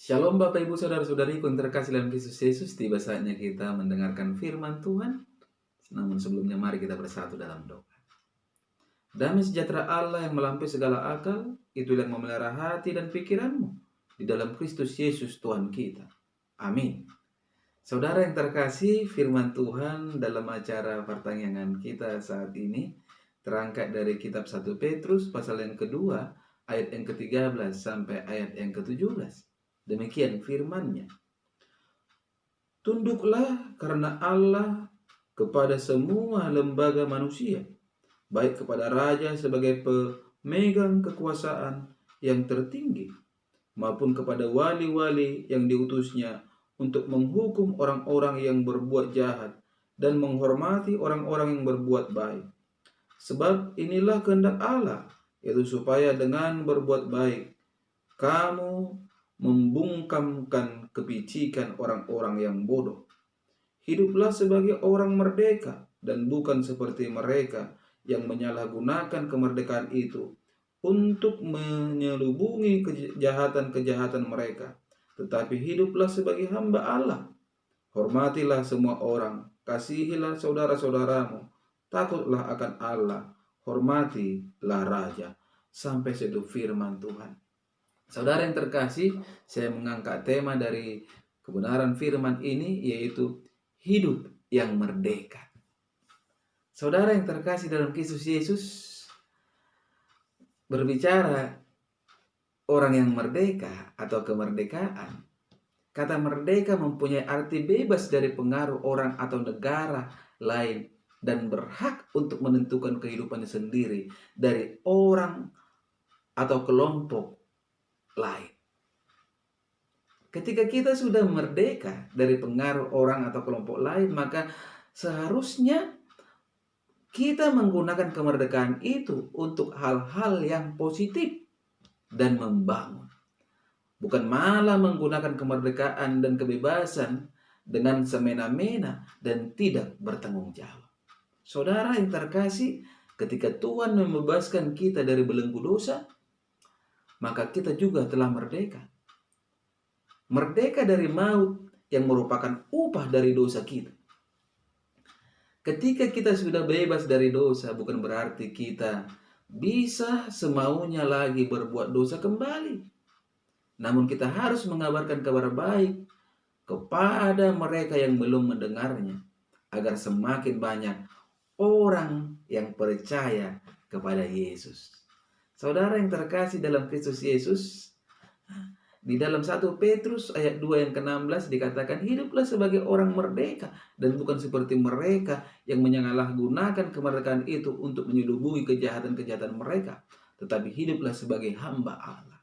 Shalom Bapak Ibu Saudara-saudariku yang terkasih dalam Kristus Yesus. Tiba saatnya kita mendengarkan firman Tuhan. Namun sebelumnya mari kita bersatu dalam doa. Damai sejahtera Allah yang melampaui segala akal, itulah yang memelihara hati dan pikiranmu di dalam Kristus Yesus Tuhan kita. Amin. Saudara yang terkasih, firman Tuhan dalam acara pertanyaan kita saat ini terangkat dari kitab 1 Petrus pasal yang kedua, ayat yang ke-13 sampai ayat yang ke-17. Demikian firman-Nya. Tunduklah karena Allah kepada semua lembaga manusia, baik kepada raja sebagai pemegang kekuasaan yang tertinggi, maupun kepada wali-wali yang diutusnya untuk menghukum orang-orang yang berbuat jahat dan menghormati orang-orang yang berbuat baik. Sebab inilah kehendak Allah, yaitu supaya dengan berbuat baik kamu membungkamkan kepicikan orang-orang yang bodoh. Hiduplah sebagai orang merdeka dan bukan seperti mereka yang menyalahgunakan kemerdekaan itu untuk menyelubungi kejahatan-kejahatan mereka. Tetapi hiduplah sebagai hamba Allah. Hormatilah semua orang, kasihilah saudara-saudaramu, takutlah akan Allah, hormatilah raja. Sampai situ firman Tuhan. Saudara yang terkasih, saya mengangkat tema dari kebenaran firman ini, yaitu hidup yang merdeka. Saudara yang terkasih dalam Kristus Yesus, berbicara orang yang merdeka atau kemerdekaan, kata merdeka mempunyai arti bebas dari pengaruh orang atau negara lain dan berhak untuk menentukan kehidupannya sendiri dari orang atau kelompok lain. Ketika kita sudah merdeka dari pengaruh orang atau kelompok lain, maka seharusnya kita menggunakan kemerdekaan itu untuk hal-hal yang positif dan membangun. Bukan malah menggunakan kemerdekaan dan kebebasan dengan semena-mena dan tidak bertanggung jawab. Saudara yang terkasih, ketika Tuhan membebaskan kita dari belenggu dosa, maka kita juga telah merdeka. Merdeka dari maut yang merupakan upah dari dosa kita. Ketika kita sudah bebas dari dosa, bukan berarti kita bisa semaunya lagi berbuat dosa kembali. Namun kita harus mengabarkan kabar baik kepada mereka yang belum mendengarnya, agar semakin banyak orang yang percaya kepada Yesus. Saudara yang terkasih dalam Kristus Yesus, di dalam 1 Petrus ayat 2 yang ke-16 dikatakan, hiduplah sebagai orang merdeka dan bukan seperti mereka yang menyalahgunakan kemerdekaan itu untuk menyelubungi kejahatan-kejahatan mereka, tetapi hiduplah sebagai hamba Allah.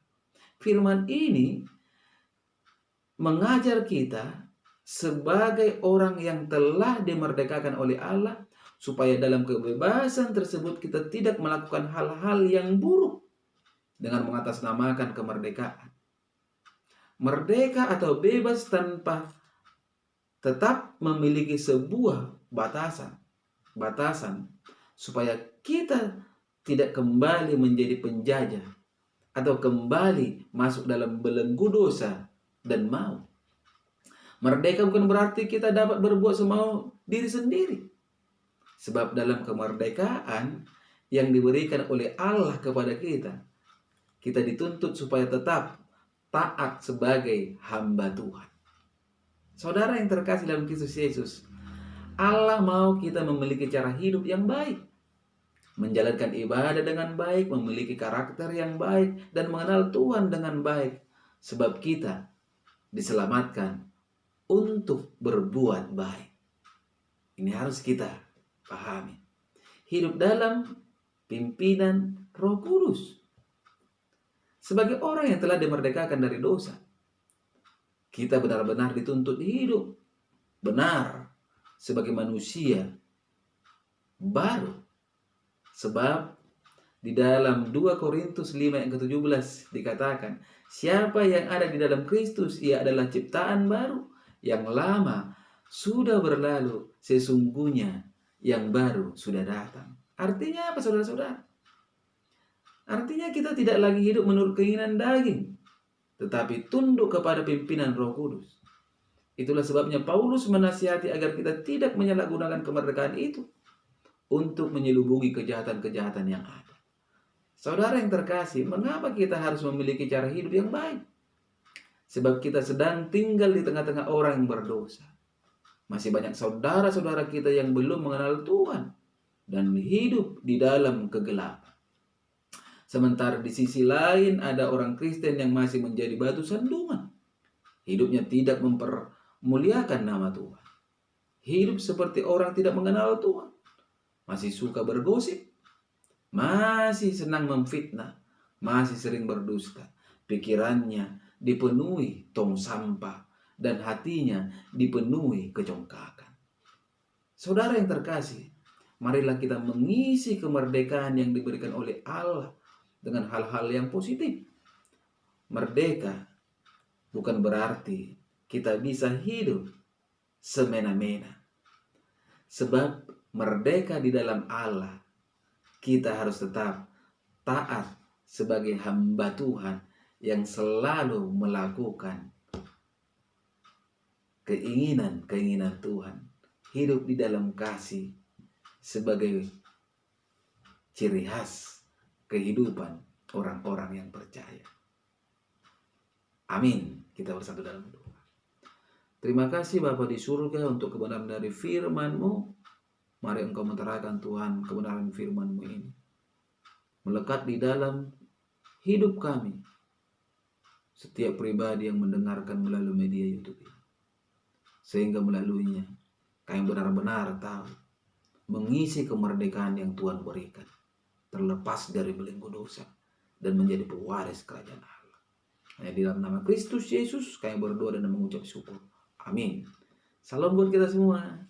Firman ini mengajar kita sebagai orang yang telah dimerdekakan oleh Allah, supaya dalam kebebasan tersebut kita tidak melakukan hal-hal yang buruk dengan mengatasnamakan kemerdekaan. Merdeka atau bebas tanpa tetap memiliki sebuah batasan supaya kita tidak kembali menjadi penjajah atau kembali masuk dalam belenggu dosa dan maut. Merdeka bukan berarti kita dapat berbuat semau diri sendiri. Sebab dalam kemerdekaan yang diberikan oleh Allah kepada kita, kita dituntut supaya tetap taat sebagai hamba Tuhan. Saudara yang terkasih dalam Kristus Yesus, Allah mau kita memiliki cara hidup yang baik, menjalankan ibadah dengan baik, memiliki karakter yang baik, dan mengenal Tuhan dengan baik. Sebab kita diselamatkan untuk berbuat baik. Ini harus kita pahami. Hidup dalam pimpinan Roh Kudus. Sebagai orang yang telah dimerdekakan dari dosa, kita benar-benar dituntut hidup benar sebagai manusia baru. Sebab di dalam 2 Korintus 5 yang ke-17 dikatakan, siapa yang ada di dalam Kristus, ia adalah ciptaan baru. Yang lama sudah berlalu, sesungguhnya yang baru sudah datang. Artinya apa, saudara-saudara? Artinya kita tidak lagi hidup menurut keinginan daging, tetapi tunduk kepada pimpinan Roh Kudus. Itulah sebabnya Paulus menasihati agar kita tidak menyalahgunakan kemerdekaan itu untuk menyelubungi kejahatan-kejahatan yang ada. Saudara yang terkasih, mengapa kita harus memiliki cara hidup yang baik? Sebab kita sedang tinggal di tengah-tengah orang yang berdosa. Masih banyak saudara-saudara kita yang belum mengenal Tuhan dan hidup di dalam kegelapan. Sementara di sisi lain ada orang Kristen yang masih menjadi batu sandungan. Hidupnya tidak mempermuliakan nama Tuhan. Hidup seperti orang tidak mengenal Tuhan. Masih suka bergosip. Masih senang memfitnah. Masih sering berdusta. Pikirannya dipenuhi tong sampah. Dan hatinya dipenuhi kecongkakan. Saudara yang terkasih, marilah kita mengisi kemerdekaan yang diberikan oleh Allah dengan hal-hal yang positif. Merdeka bukan berarti kita bisa hidup semena-mena. Sebab merdeka di dalam Allah, kita harus tetap taat sebagai hamba Tuhan yang selalu melakukan keinginan-keinginan Tuhan. Hidup di dalam kasih sebagai ciri khas kehidupan orang-orang yang percaya. Amin. Kita bersatu dalam doa. Terima kasih Bapa di surga untuk kebenaran dari firman-Mu. Mari Engkau menerangkan Tuhan kebenaran firman-Mu ini. Melekat di dalam hidup kami. Setiap pribadi yang mendengarkan melalui media YouTube ini. Sehingga melaluinya kami benar-benar tahu mengisi kemerdekaan yang Tuhan berikan. Terlepas dari belenggu dosa dan menjadi pewaris kerajaan Allah. Hanya di dalam nama Kristus Yesus kami berdoa dan mengucap syukur. Amin. Salam buat kita semua.